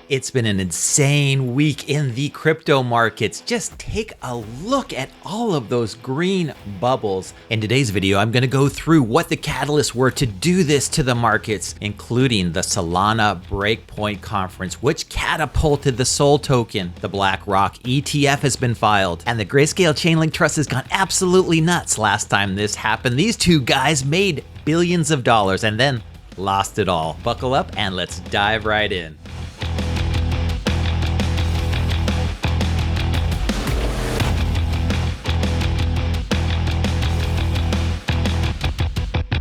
It's been an insane week in the crypto markets. Just take a look at all of those green bubbles. In today's video, I'm going to go through what the catalysts were to do this to the markets, including the Solana Breackpoint conference, which catapulted the SOL token. The BlackRock ETF has been filed, and the Greyscale Chainlink Trust has gone absolutely nuts. Last time this happened, these two guys made billions of dollars and then lost it all. Buckle up and let's dive right in.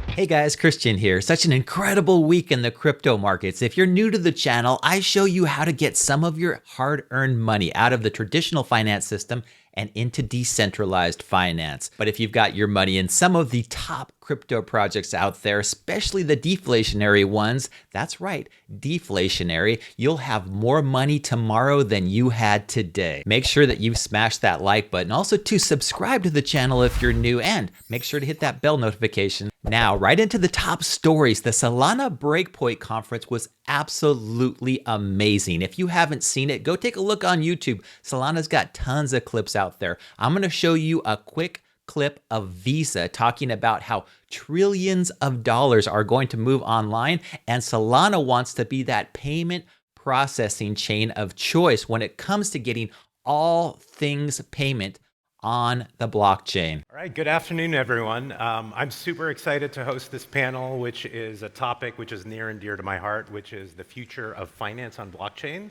Hey guys, Christian here. Such an incredible week in the crypto markets. If you're new to the channel, I show you how to get some of your hard-earned money out of the traditional finance system and into decentralized finance. But if you've got your money in some of the top crypto projects out there, especially the deflationary ones, that's right, deflationary, you'll have more money tomorrow than you had today. Make sure that you smash that like button. Also to subscribe to the channel if you're new, and make sure to hit that bell notification. Now, right into the top stories. The Solana Breackpoint conference was absolutely amazing. If you haven't seen it, go take a look on YouTube. Solana's got tons of clips out there. I'm going to show you a quick clip of Visa talking about how trillions of dollars are going to move online, and Solana wants to be that payment processing chain of choice when it comes to getting all things payment on the blockchain. All right, good afternoon, everyone. I'm super excited to host this panel, which is a topic which is near and dear to my heart, which is the future of finance on blockchain.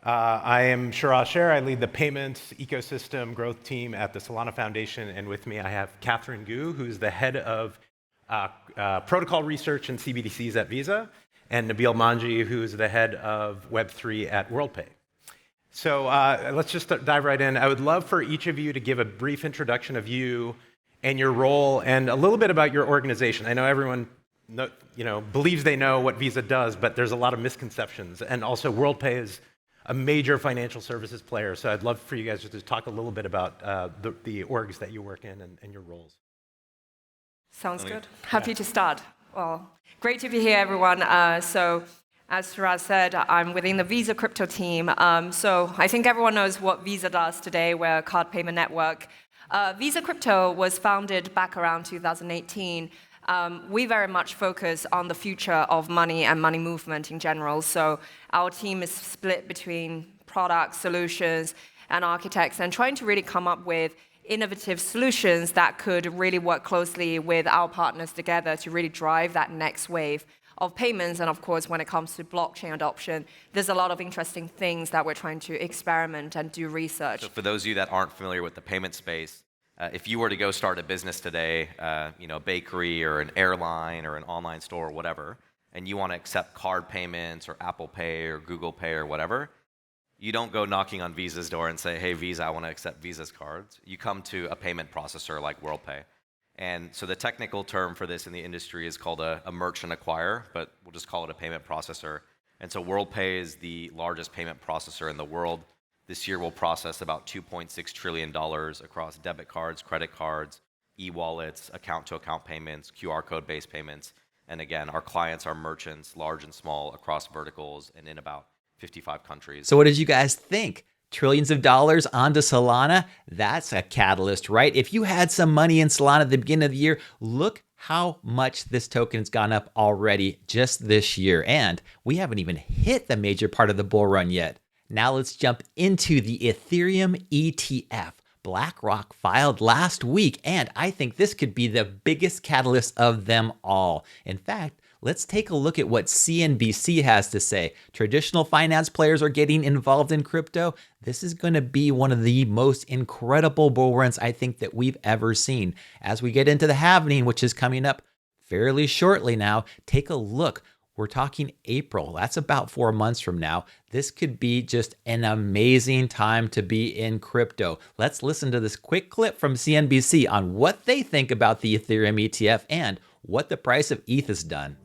I am Shiraz Sher. I lead the payments ecosystem growth team at the Solana Foundation, and with me I have Catherine Gu, who's the head of protocol research and CBDCs at Visa, and Nabil Manji, who's the head of Web3 at WorldPay. So let's just dive right in. I would love for each of you to give a brief introduction of you and your role and a little bit about your organization. I know everyone believes they know what Visa does, but there's a lot of misconceptions. And also WorldPay is a major financial services player. So I'd love for you guys just to talk a little bit about the orgs that you work in and your roles. Sounds good. Happy to start. Well, great to be here, everyone. As Shiraz said, I'm within the Visa crypto team. So I think everyone knows what Visa does today. We're a card payment network. Visa Crypto was founded back around 2018. We very much focus on the future of money and money movement in general. So our team is split between products, solutions, and architects, and trying to really come up with innovative solutions that could really work closely with our partners together to really drive that next wave of payments. And of course, when it comes to blockchain adoption, there's a lot of interesting things that we're trying to experiment and do research. So for those of you that aren't familiar with the payment space, if you were to go start a business today, a bakery or an airline or an online store or whatever, and you want to accept card payments or Apple Pay or Google Pay or whatever, you don't go knocking on Visa's door and say, hey, Visa, I want to accept Visa's cards. You come to a payment processor like WorldPay. And so the technical term for this in the industry is called a merchant acquirer, but we'll just call it a payment processor. And so WorldPay is the largest payment processor in the world. This year we'll process about $2.6 trillion across debit cards, credit cards, e-wallets, account-to-account payments, QR code-based payments. And again, our clients are merchants, large and small, across verticals and in about 55 countries. So what did you guys think? Trillions of dollars onto Solana? That's a catalyst, right? If you had some money in Solana at the beginning of the year, look how much this token's gone up already just this year. And we haven't even hit the major part of the bull run yet. Now let's jump into the Ethereum ETF. BlackRock filed last week, and I think this could be the biggest catalyst of them all. In fact, let's take a look at what CNBC has to say. Traditional finance players are getting involved in crypto. This is going to be one of the most incredible bull runs I think that we've ever seen. As we get into the halving, which is coming up fairly shortly now, take a look. We're talking April. That's about 4 months from now. This could be just an amazing time to be in crypto. Let's listen to this quick clip from CNBC on what they think about the Ethereum ETF and what the price of ETH has done.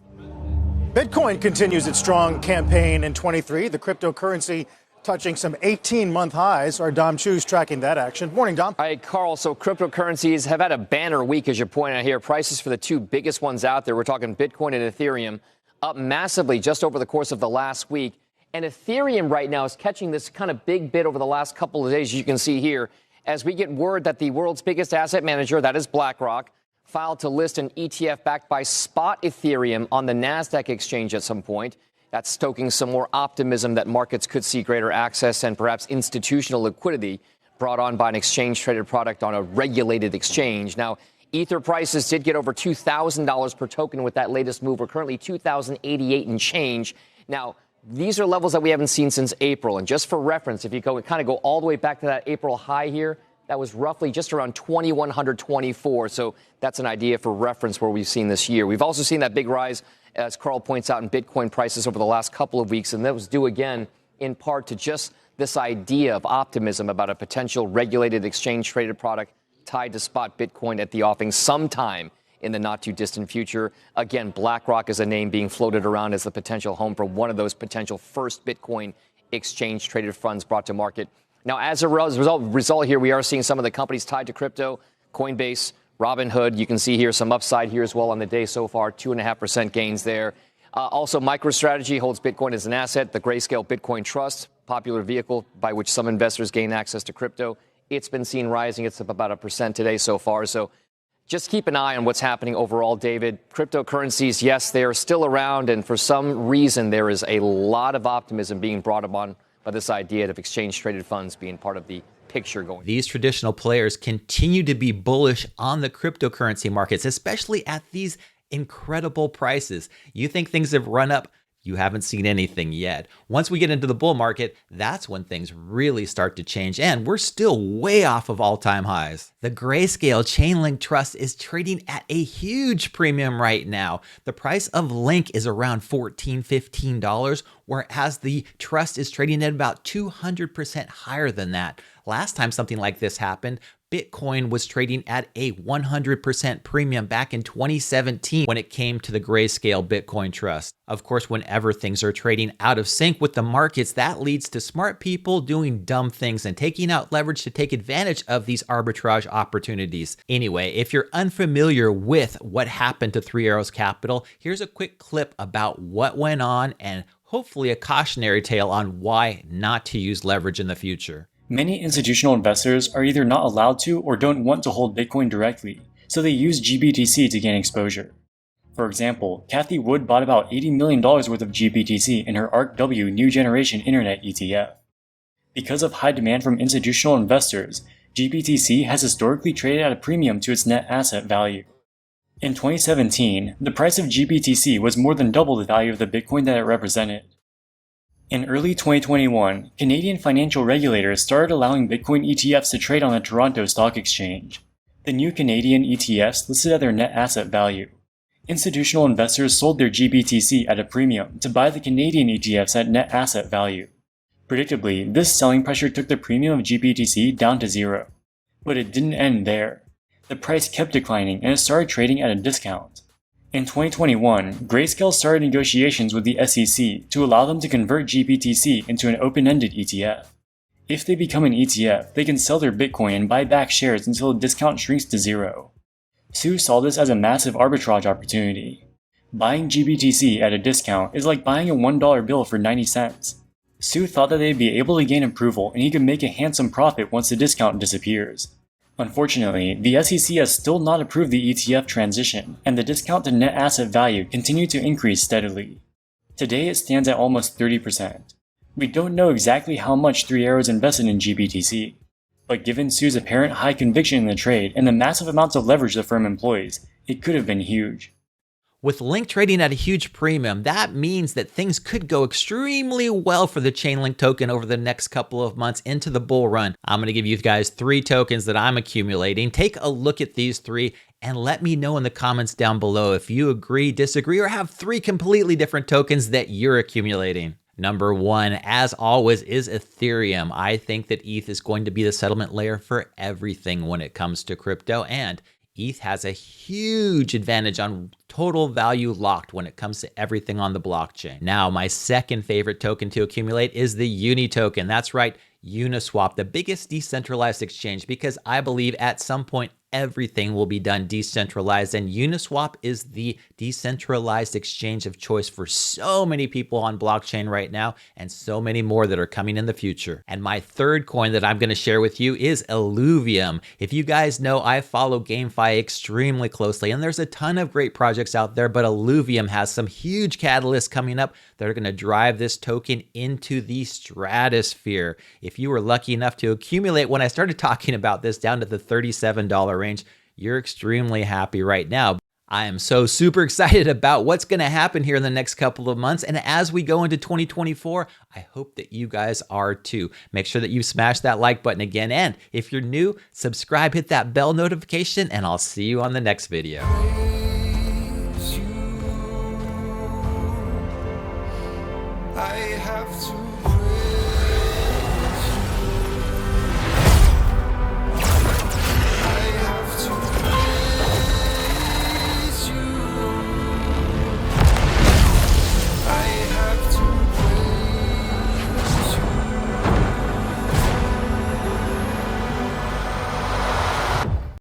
Bitcoin continues its strong campaign in 23. The cryptocurrency touching some 18-month highs. Our Dom Chu's tracking that action. Morning, Dom. All right, Carl, so cryptocurrencies have had a banner week, as you point out here. Prices for the two biggest ones out there, we're talking Bitcoin and Ethereum, up massively just over the course of the last week. And Ethereum right now is catching this kind of big bid over the last couple of days, as you can see here, as we get word that the world's biggest asset manager, that is BlackRock, filed to list an ETF backed by spot Ethereum on the NASDAQ exchange at some point. That's stoking some more optimism that markets could see greater access and perhaps institutional liquidity brought on by an exchange-traded product on a regulated exchange. Now, Ether prices did get over $2,000 per token with that latest move. We're currently $2,088 and change. Now, these are levels that we haven't seen since April. And just for reference, if you go all the way back to that April high here, that was roughly just around 2,124. So that's an idea for reference where we've seen this year. We've also seen that big rise, as Carl points out, in Bitcoin prices over the last couple of weeks. And that was due again in part to just this idea of optimism about a potential regulated exchange-traded product tied to spot Bitcoin at the offing sometime in the not-too-distant future. Again, BlackRock is a name being floated around as the potential home for one of those potential first Bitcoin exchange-traded funds brought to market. Now, as a result here, we are seeing some of the companies tied to crypto, Coinbase, Robinhood. You can see here some upside here as well on the day so far, 2.5% gains there. Also, MicroStrategy holds Bitcoin as an asset. The Greyscale Bitcoin Trust, popular vehicle by which some investors gain access to crypto. It's been seen rising. It's up about 1% today so far. So just keep an eye on what's happening overall, David. Cryptocurrencies, yes, they are still around. And for some reason, there is a lot of optimism being brought upon by this idea of exchange-traded funds being part of the picture going. These traditional players continue to be bullish on the cryptocurrency markets, especially at these incredible prices. You think things have run up? You haven't seen anything yet. Once we get into the bull market, that's when things really start to change, and we're still way off of all-time highs. The Greyscale Chainlink Trust is trading at a huge premium right now. The price of Link is around $14, $15, whereas the trust is trading at about 200% higher than that. Last time something like this happened, Bitcoin was trading at a 100% premium back in 2017 when it came to the Greyscale Bitcoin Trust. Of course, whenever things are trading out of sync with the markets, that leads to smart people doing dumb things and taking out leverage to take advantage of these arbitrage opportunities. Anyway, if you're unfamiliar with what happened to Three Arrows Capital, here's a quick clip about what went on and hopefully a cautionary tale on why not to use leverage in the future. Many institutional investors are either not allowed to or don't want to hold Bitcoin directly, so they use GBTC to gain exposure. For example, Cathie Wood bought about $80 million worth of GBTC in her ARK-W New Generation Internet ETF. Because of high demand from institutional investors, GBTC has historically traded at a premium to its net asset value. In 2017, the price of GBTC was more than double the value of the Bitcoin that it represented. In early 2021, Canadian financial regulators started allowing Bitcoin ETFs to trade on the Toronto Stock Exchange. The new Canadian ETFs listed at their net asset value. Institutional investors sold their GBTC at a premium to buy the Canadian ETFs at net asset value. Predictably, this selling pressure took the premium of GBTC down to zero. But it didn't end there. The price kept declining and it started trading at a discount. In 2021, Grayscale started negotiations with the SEC to allow them to convert GBTC into an open-ended ETF. If they become an ETF, they can sell their Bitcoin and buy back shares until the discount shrinks to zero. Sue saw this as a massive arbitrage opportunity. Buying GBTC at a discount is like buying a $1 bill for 90 cents. Sue thought that they'd be able to gain approval and he could make a handsome profit once the discount disappears. Unfortunately, the SEC has still not approved the ETF transition, and the discount to net asset value continued to increase steadily. Today it stands at almost 30%. We don't know exactly how much Three Arrows invested in GBTC, but given Sue's apparent high conviction in the trade and the massive amounts of leverage the firm employs, it could have been huge. With Link trading at a huge premium, that means that things could go extremely well for the Chainlink token over the next couple of months into the bull run. I'm going to give you guys 3 tokens that I'm accumulating. Take a look at these 3 and let me know in the comments down below if you agree, disagree, or have 3 completely different tokens that you're accumulating. Number 1, as always, is Ethereum. I think that ETH is going to be the settlement layer for everything when it comes to crypto, and ETH has a huge advantage on total value locked when it comes to everything on the blockchain. Now, my second favorite token to accumulate is the UNI token. That's right, Uniswap, the biggest decentralized exchange, because I believe at some point everything will be done decentralized, and Uniswap is the decentralized exchange of choice for so many people on blockchain right now, and so many more that are coming in the future. And my third coin that I'm going to share with you is Illuvium. If you guys know, I follow GameFi extremely closely, and there's a ton of great projects out there, but Illuvium has some huge catalysts coming up that are going to drive this token into the stratosphere. If you were lucky enough to accumulate when I started talking about this down to the $37 range, you're extremely happy right now. I am so super excited about what's going to happen here in the next couple of months. And as we go into 2024, I hope that you guys are too. Make sure that you smash that like button again. And if you're new, subscribe, hit that bell notification, and I'll see you on the next video.